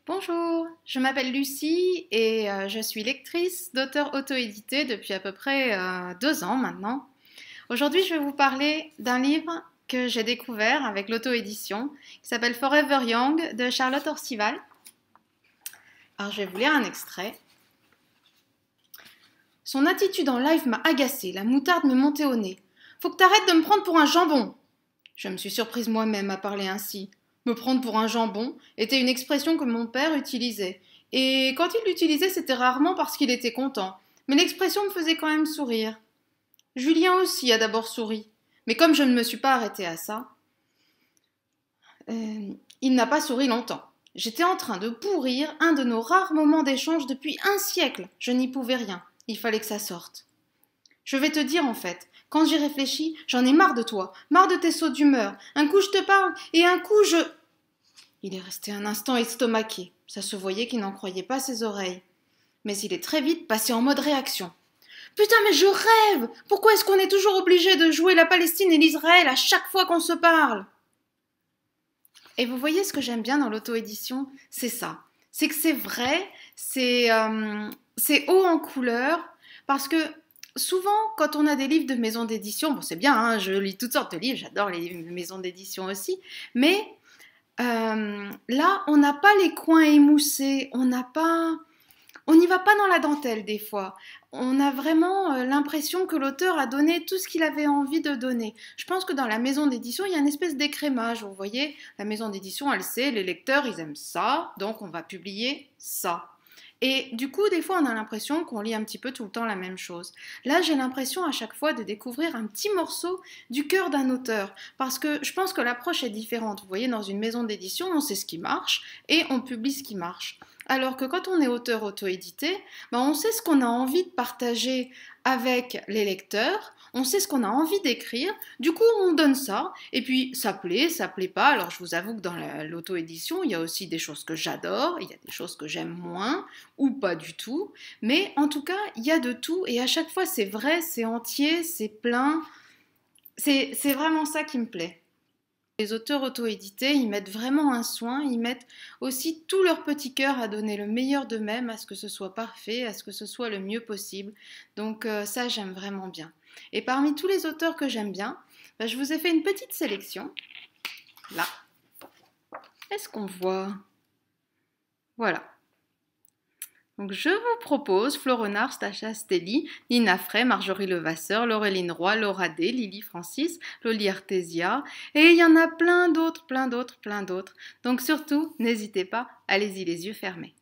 Bonjour, je m'appelle Lucie et je suis lectrice d'auteurs auto-édités depuis à peu près 2 ans maintenant. Aujourd'hui, je vais vous parler d'un livre que j'ai découvert avec l'auto-édition qui s'appelle Forever Young de Charlotte Orcival. Alors, je vais vous lire un extrait. Son attitude en live m'a agacée, la moutarde m'est montée au nez. Faut que t'arrêtes de me prendre pour un jambon. Je me suis surprise moi-même à parler ainsi. Me prendre pour un jambon était une expression que mon père utilisait. Et quand il l'utilisait, c'était rarement parce qu'il était content. Mais l'expression me faisait quand même sourire. Julien aussi a d'abord souri. Mais comme je ne me suis pas arrêtée à ça, il n'a pas souri longtemps. J'étais en train de pourrir un de nos rares moments d'échange depuis un siècle. Je n'y pouvais rien. Il fallait que ça sorte. Je vais te dire en fait, quand j'y réfléchis, j'en ai marre de toi, marre de tes sauts d'humeur. Un coup je te parle et un coup je... Il est resté un instant estomaqué. Ça se voyait qu'il n'en croyait pas ses oreilles. Mais il est très vite passé en mode réaction. Putain, mais je rêve! Pourquoi est-ce qu'on est toujours obligé de jouer la Palestine et l'Israël à chaque fois qu'on se parle? Et vous voyez ce que j'aime bien dans l'auto-édition, c'est ça. C'est que c'est vrai, c'est haut en couleur, parce que souvent, quand on a des livres de maisons d'édition, bon c'est bien, hein, je lis toutes sortes de livres, j'adore les maisons d'édition aussi, mais là, on n'a pas les coins émoussés, on n'y va pas dans la dentelle des fois. On a vraiment l'impression que l'auteur a donné tout ce qu'il avait envie de donner. Je pense que dans la maison d'édition, il y a une espèce d'écrémage. Vous voyez, la maison d'édition, elle sait, les lecteurs, ils aiment ça, donc on va publier ça. Et du coup, des fois, on a l'impression qu'on lit un petit peu tout le temps la même chose. Là, j'ai l'impression à chaque fois de découvrir un petit morceau du cœur d'un auteur. Parce que je pense que l'approche est différente. Vous voyez, dans une maison d'édition, on sait ce qui marche et on publie ce qui marche. Alors que quand on est auteur auto-édité, on sait ce qu'on a envie de partager avec les lecteurs, on sait ce qu'on a envie d'écrire, du coup on donne ça, et puis ça plaît pas. Alors je vous avoue que dans l'auto-édition, il y a aussi des choses que j'adore, il y a des choses que j'aime moins, ou pas du tout, mais en tout cas, il y a de tout, et à chaque fois c'est vrai, c'est entier, c'est plein, c'est vraiment ça qui me plaît. Les auteurs auto-édités, ils mettent vraiment un soin, ils mettent aussi tout leur petit cœur à donner le meilleur d'eux-mêmes, à ce que ce soit parfait, à ce que ce soit le mieux possible. Donc ça, j'aime vraiment bien. Et parmi tous les auteurs que j'aime bien, je vous ai fait une petite sélection. Là. Est-ce qu'on voit? Voilà. Donc je vous propose Flo Renard, Stacha Stelli, Nina Frey, Marjorie Levasseur, Laureline Roy, Laura D, Lily Francis, Loli Artesia, et il y en a plein d'autres. Donc surtout, n'hésitez pas, allez-y les yeux fermés.